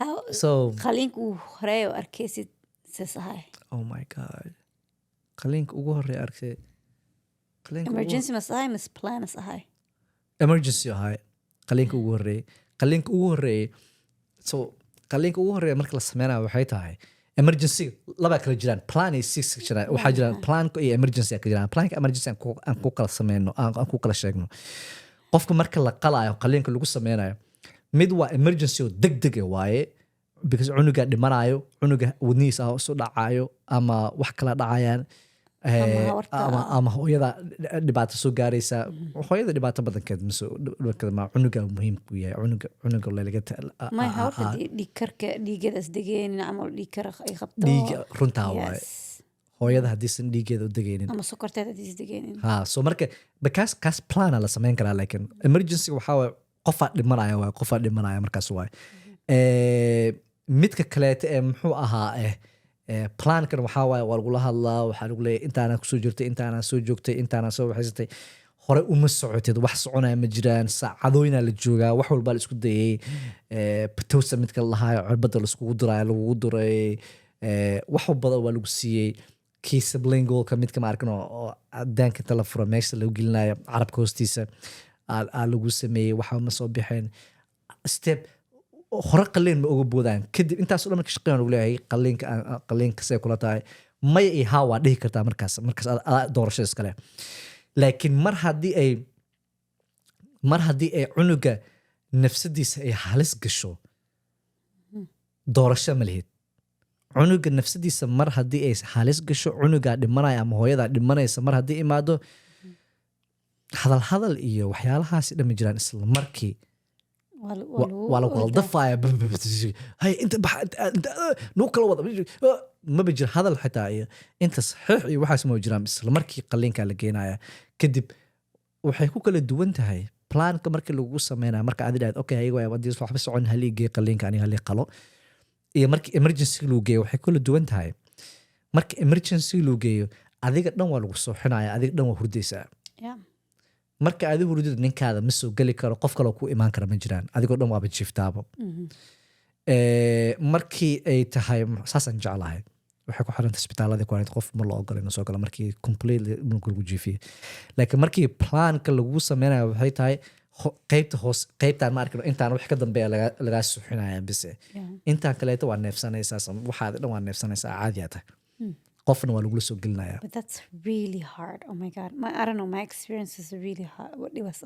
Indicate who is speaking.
Speaker 1: How
Speaker 2: So
Speaker 1: qaliinka uu horeeyo arkaysid sasahay.
Speaker 2: oh my god qaliinka ugu horeeya arkay
Speaker 1: Emergency masahay mas plan masahay.
Speaker 2: emergency ahay qaliinka ugu horeeyay so qaliinka ugu horeeya marka la sameynayo waxay tahay emergency laba kala jiraan plan iyo six jiraan waxaa jiraan planka iyo emergency ka jiraan planka emergency aan ku kala sameyno aan ku kala sheegno qofka marka la qalaayo qaliinka lagu sameynayo mid waa emergency oo degdeg waaye because cunuga dhimanayo cunuga wadnihiisa soo dhacayo ama wax kala dhacayaan ama hooyada dhibaato soo gaaraysa hooyada dhibaato badankeed ma cunuga muhiim ku yahay cunuga laga
Speaker 1: ma horta dhiigkarka dhiigadaas degeenin ama dhiigkar ay qabto
Speaker 2: dhiig runtaa waaye hooyada hadiisan dhiigeeda u degeenin
Speaker 1: ama sokorteeda hadiis degeenin
Speaker 2: so marka kaas plana la sameyn karaa laakiin emergency waxaa waaye qofaa dhimanaya markaas waaye midka kaleeta ee muxuu ahaa plankan waxaa waaye waa lagula hadlaa waxaa lagu leeyahay intaana kusoo jirtay intaana soo joogtay intaana soo waxaysatay hore uma socoteed wax soconaya ma jiraan saacadooyina la joogaa wax walbaa la isku dayay patowsa midka la lahaayo cirbada laiskugu diraayo lagugu diray wax badan waa lagu siiyey kii sublingualka midka ma arkin oo daanka inta la furo meesha lagu gelinayo carabka hoostiisa lagu sameeyey waxa ma soo bixeen step hore qaliin ma uga boodaan kadib intaasoo dhan marka shaqeyn lagu leeyahay qaliinka see kula tahay maya iyo haa waa dhihi kartaa markaas doorashada iskale laakiin mar haddii ay cunuga nafsadiisa ay halis gasho doorasho ma lihid cunuga nafsadiisa mar haddii ay halis gasho cunugaa dhimanaya ama hooyadaa dhimanaysa mar haddii imaado hadal iyo waxyaalahaasi dhami jiraan isla markii waa lagu waldafaya nuu kala wada maba jira hadal xitaa iyo inta saxiix iyo waxaas ma jiraan isla markii qaliinka la geenaya kadib waxay ku kala duwan tahay planka markii lagu sameynaya marka aad idhaahdo okay ayaga hadii waxba socon halii gee qaliinka aniga halii qalo iyo markii emergency lagu geeyo waxay kala duwan tahay marka emergency lagu geeyo adiga dhan waa lagu sooxinaya adiga dhan waa hurdaysaa marka adigu hurdada ninkaada ma soo geli karo qof kale ku imaan kara ma jiraan adigoo dhan waaba jiiftaabo markii ay tahay saasaan jeclahay waxay ku xiranta isbitaaladii kuwaanid qof ma loo ogola inuu soo galo markii completely lagu jiifiye laakiin markii planka lagu sameynayo waxay tahay qaybtaan ma arkino intaan wax ka dambeeya lagaa suuxinaya bise intaan kaleeto waa neefsanaysaa waxaad dhan waa neefsanaysaa caadiyaa tahay qofna waa lagula soo gelinaya
Speaker 1: but that's really hard oh my god I don't know my experience is really hard what it was